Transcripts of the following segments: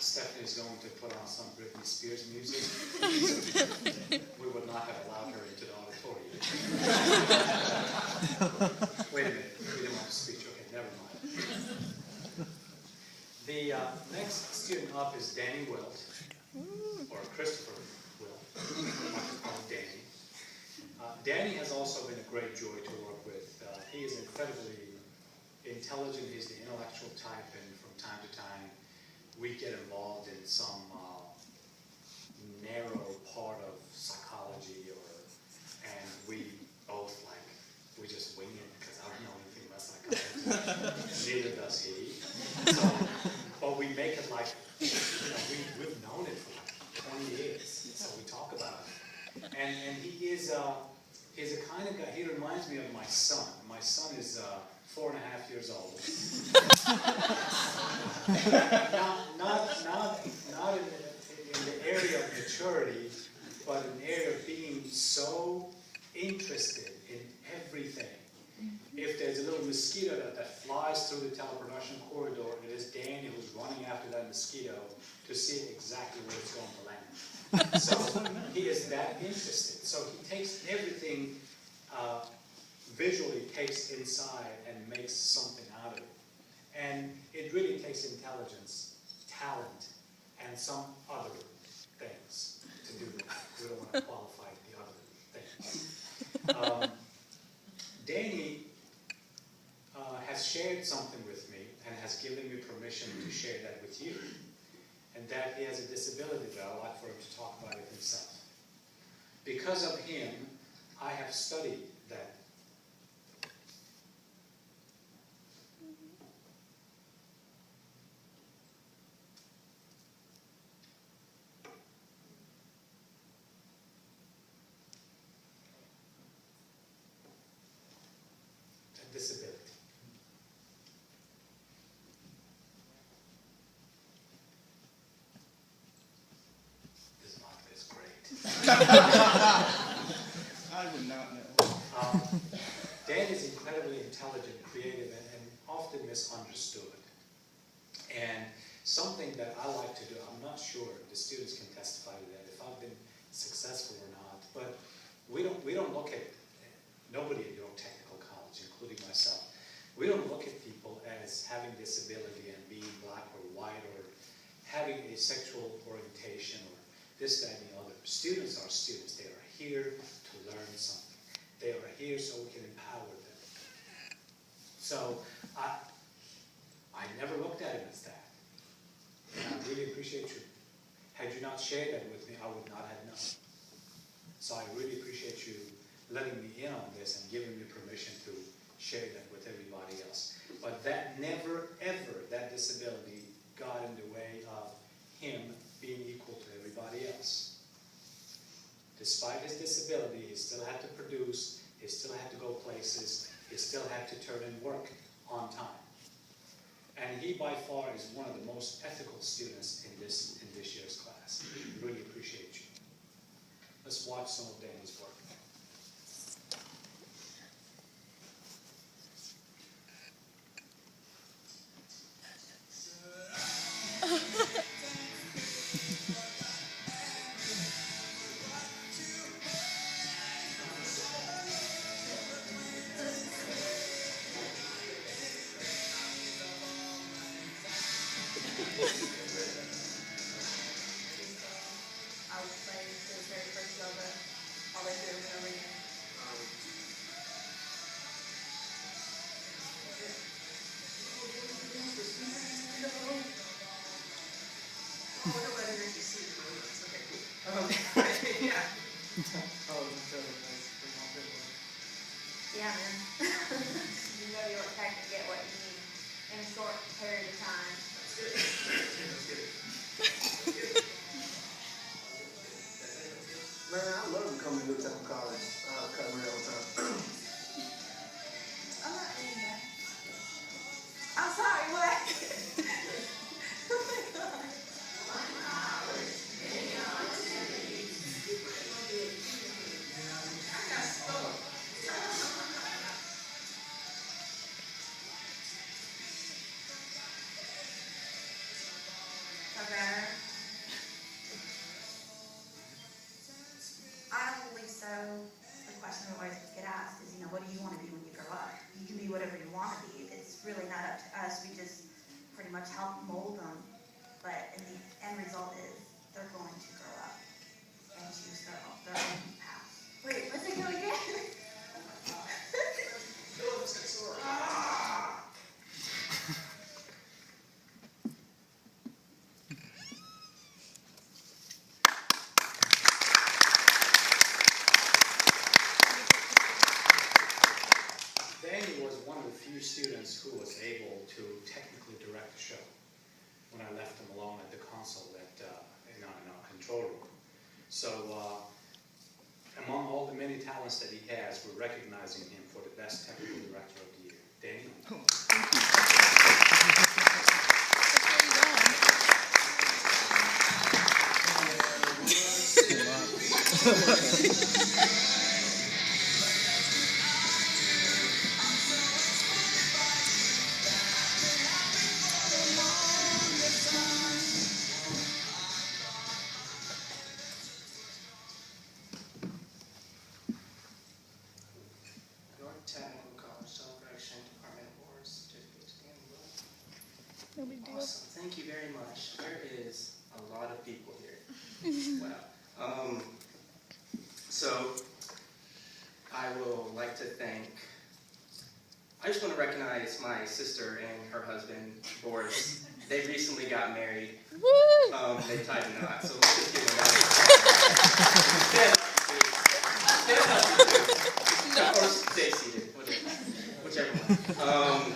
Stephanie's going to put on some Britney Spears music, we would not have allowed her into the auditorium. Wait a minute, we didn't want to speech. Okay, never mind. The next student up is Danny Wilt, or Christopher Wilt, Danny. Danny has also been a great joy to work with. He is incredibly intelligent. He's the intellectual type, and from time to time, we get involved in some narrow part of psychology, and we both we just wing it because I don't know anything about psychology. Neither does he. So, but we make it we've known it for 20 years, so we talk about it. And he's a kind of guy. He reminds me of my son. My son is 4.5 years old. not in the area of maturity, but in the area of being so interested in everything. If there's a little mosquito that flies through the teleproduction corridor, it is Danny who's running after that mosquito to see exactly where it's going to land. So he is that interested. So he takes everything, visually takes inside and makes something out of it. And it really takes intelligence, talent, and some other things to do that. We don't want to qualify the other things. Danny has shared something with me and has given me permission to share that with you. And that he has a disability that I'd like for him to talk about it himself. Because of him, I have studied that. Disability. This mouth is great. I would not know. Dan is incredibly intelligent, creative, and often misunderstood. And something that I like to do, I'm not sure, the students can testify to that, if I've been successful or not, but we don't look at, nobody at York Technical College, including myself, we don't look at people as having disability and being black or white or having a sexual orientation or this, that, and the other. Students are students. They are here to learn something. They are here so we can empower them. So I never looked at it as that. And I really appreciate you. Had you not shared that with me, I would not have known. So I really appreciate you letting me in on this and giving me permission to share that with everybody else. But that never, ever, that disability got in the way of him being equal to everybody else. Despite his disability, he still had to produce, he still had to go places, he still had to turn in work on time. And he, by far, is one of the most ethical students in this year's class. Really appreciate you. Let's watch some of Danny's work. I was playing the very first yoga all the way through in the arena. I wonder whether you see the movements. Okay, cool. Yeah. Yeah, man. You know you're trying to get what you need in a short period of time. That's good. That's good. Man, I love coming to Temple College. Come here all the time. I'm not doing that. I'm sorry, what? Oh my God. I got stuck. Or better? I don't believe so. The question we always get asked is, what do you want to be when you grow up? You can be whatever you want to be. It's really not up to us. We just pretty much help mold them. But in the end result is they're going to grow up and choose their own path. Wait, let's go again. Danny was one of the few students who was able to technically direct the show when I left him alone at the console in our control room. So among all the many talents that he has, we're recognizing him for the best technical director of the year. Danny? North Technical College Celebration Department Awards Certificate to Dan Will. No big deal. Awesome, thank you very much. There is a lot of people here. Wow. So I will like to thank, I just want to recognize my sister and her husband, Boris. They recently got married. Woo! They tied a knot, so let's just give them that. Or stay seated, whichever one.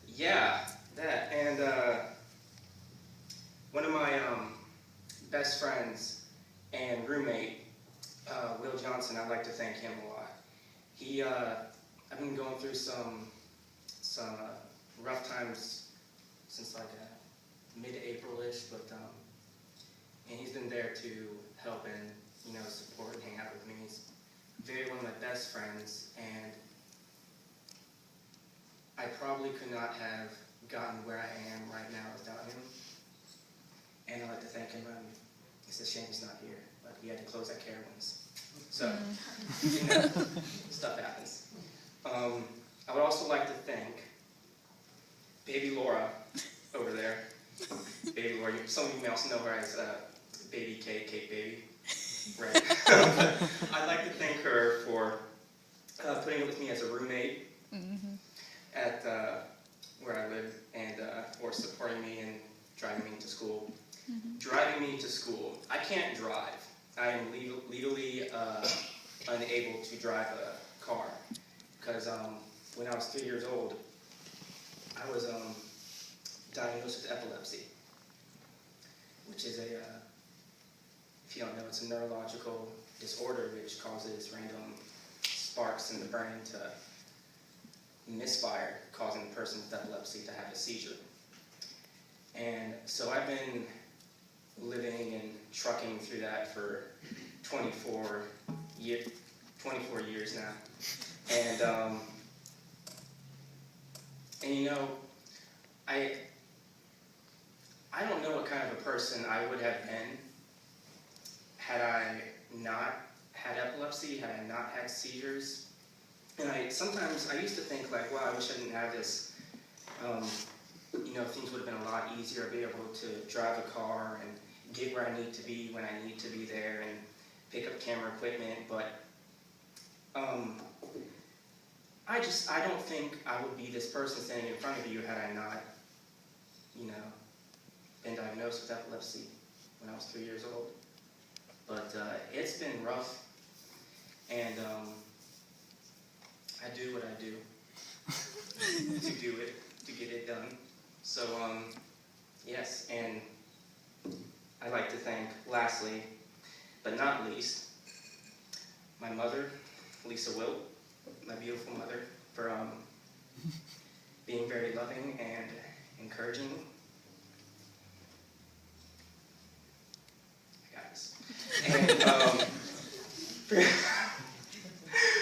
Yeah, that. And one of my best friends and roommate, Will Johnson, I'd like to thank him a lot. He, I've been going through some rough times since like mid-April-ish, but and he's been there to help and support and hang out with me. He's one of my best friends, and I probably could not have gotten where I am right now without him. And I'd like to thank him. It's a shame he's not here, but he had to close that Carowinds. So, stuff happens. I would also like to thank baby Laura over there. Baby Laura, some of you may also know her as Baby Kate, Kate Baby. Right. I'd like to thank her for putting up with me as a roommate at where I live, and for supporting me and driving me to school. Driving me to school. I can't drive. I am legally unable to drive a car because when I was 3 years old, I was diagnosed with epilepsy, which is if you don't know, it's a neurological disorder which causes random sparks in the brain to misfire, causing the person with epilepsy to have a seizure. And so I've been living and trucking through that for 24 years now. And I don't know what kind of a person I would have been had I not had epilepsy, had I not had seizures. And sometimes I used to think like, wow, I wish I didn't have this. Things would have been a lot easier. I'd be able to drive a car and get where I need to be when I need to be there and pick up camera equipment. But I don't think I would be this person standing in front of you had I not, been diagnosed with epilepsy when I was 3 years old. But it's been rough, and I do what I do to get it done. So, yes, and I'd like to thank, lastly, but not least, my mother, Lisa Wilt, my beautiful mother, for being very loving and encouraging. I got this. And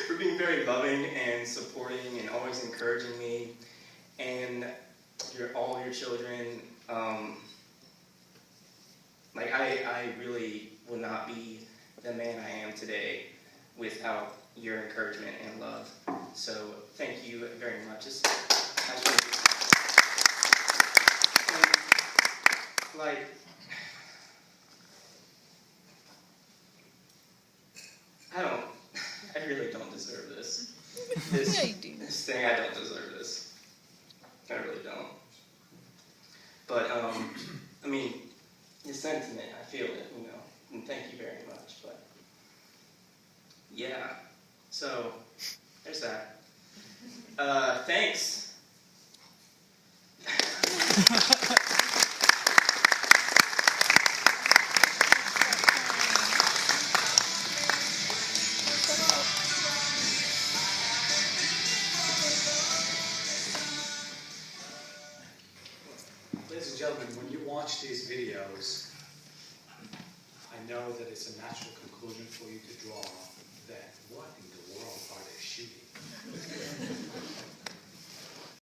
for being very loving and supporting and always encouraging me, and all your children. I really would not be the man I am today without your encouragement and love. So thank you very much. I really don't deserve this. Yeah, you do. This thing, I don't deserve this. I really don't. But, I mean, the sentiment, I feel it, you know, and thank you very much, but, yeah, so, there's that. Thanks. Ladies and gentlemen, when you watch these videos, I know that it's a natural conclusion for you to draw that what in